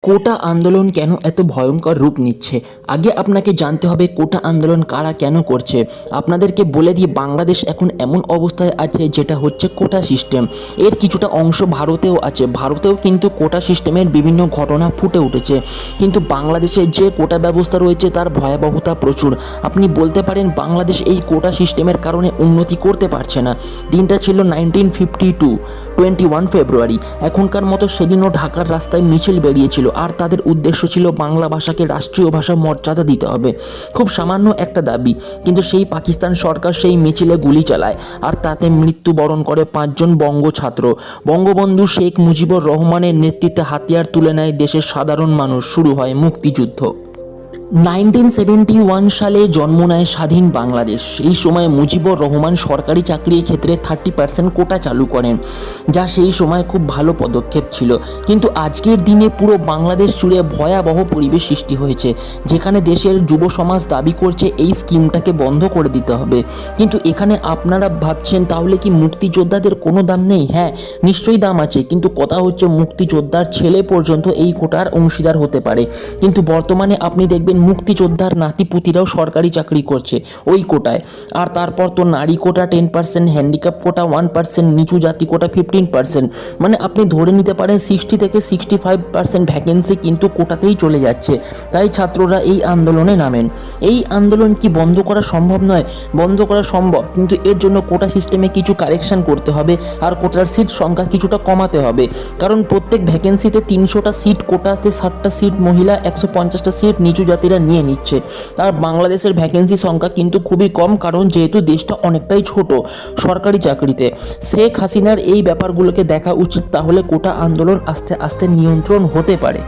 কোটা আন্দোলন কেন এত ভয়ঙ্কর রূপ নিচ্ছে? আগে আপনাকে জানতে হবে কোটা আন্দোলন কারা কেন করছে। আপনাদেরকে বলে দিই, বাংলাদেশ এখন এমন অবস্থায় আছে যেটা হচ্ছে কোটা সিস্টেম। এর কিছুটা অংশ ভারতেও আছে। ভারতেও কিন্তু কোটা সিস্টেমের বিভিন্ন ঘটনা ফুটে উঠেছে, কিন্তু বাংলাদেশে যে কোটা ব্যবস্থা রয়েছে তার ভয়াবহতা প্রচুর। আপনি বলতে পারেন বাংলাদেশ এই কোটা সিস্টেমের কারণে উন্নতি করতে পারছে না। দিনটা ছিল 1952, 21 ফেব্রুয়ারি। এখনকার মতো সেদিনও ঢাকার রাস্তায় মিছিল বেরিয়েছিল, আর তাদের উদ্দেশ্য ছিল বাংলা ভাষাকে রাষ্ট্রীয় ভাষা মর্যাদা দিতে হবে। খুব সামান্য একটা দাবি, কিন্তু সেই পাকিস্তান সরকার সেই মিছিলে গুলি চালায়, আর তাতে মৃত্যুবরণ করে 5 জন বঙ্গ ছাত্র। বঙ্গবন্ধু শেখ মুজিবুর রহমানের নেতৃত্বে হাতিয়ার তুলে নেয় দেশের সাধারণ মানুষ। শুরু হয় মুক্তিযুদ্ধ। 1971 সালে জন্ম নেয় স্বাধীন বাংলাদেশ। এই সময় মুজিবুর রহমান সরকারি চাকরির ক্ষেত্রে 30% কোটা চালু করেন, যা সেই সময় খুব ভালো পদক্ষেপ ছিল। কিন্তু আজকের দিনে পুরো বাংলাদেশ জুড়ে ভয়াবহ পরিবেশ সৃষ্টি হয়েছে, যেখানে দেশের যুব সমাজ দাবি করছে এই স্কিমটাকে বন্ধ করে দিতে হবে। কিন্তু এখানে আপনারা ভাবছেন, তাহলে কি মুক্তিযোদ্ধাদের কোনো দাম নেই? হ্যাঁ, নিশ্চয়ই দাম আছে, কিন্তু কথা হচ্ছে মুক্তিযোদ্ধার ছেলে পর্যন্ত এই কোটার অংশীদার হতে পারে। কিন্তু বর্তমানে আপনি দেখবেন মুক্তিযোদ্ধার নাতিপুতিরাও সরকারি চাকরি করছে ওই কোটায়। আর তারপর তো নারী কোটা 10%, হ্যান্ডিক্যাপ কোটা 1%, নিচু জাতি কোটা 15%। মানে আপনি ধরে নিতে পারেন 60 থেকে 65% ভ্যাকেন্সি কিন্তু কোটাতেই চলে যাচ্ছে। তাই ছাত্ররা এই আন্দোলনে নামেন। এই আন্দোলন কি বন্ধ করা সম্ভব নয়? বন্ধ করা সম্ভব, কিন্তু এর জন্য কোটা সিস্টেমে কিছু কারেকশন করতে হবে, আর কোটার সিট সংখ্যা কিছুটা কমাতে হবে। কারণ প্রত্যেক ভ্যাকেন্সিতে 300টা সিট, কোটাতে 60টা সিট মহিলা, 150টা সিট নিচু জাতিরা নিয়ে নিচ্ছে। আর বাংলাদেশের ভ্যাকেন্সি সংখ্যা কিন্তু খুবই কম, কারণ যেহেতু দেশটা অনেকটাই ছোট সরকারি চাকরিতে। শেখ হাসিনার এই ব্যাপারগুলোকে দেখা উচিত, তাহলে কোটা আন্দোলন আস্তে আস্তে নিয়ন্ত্রণ হতে পারে।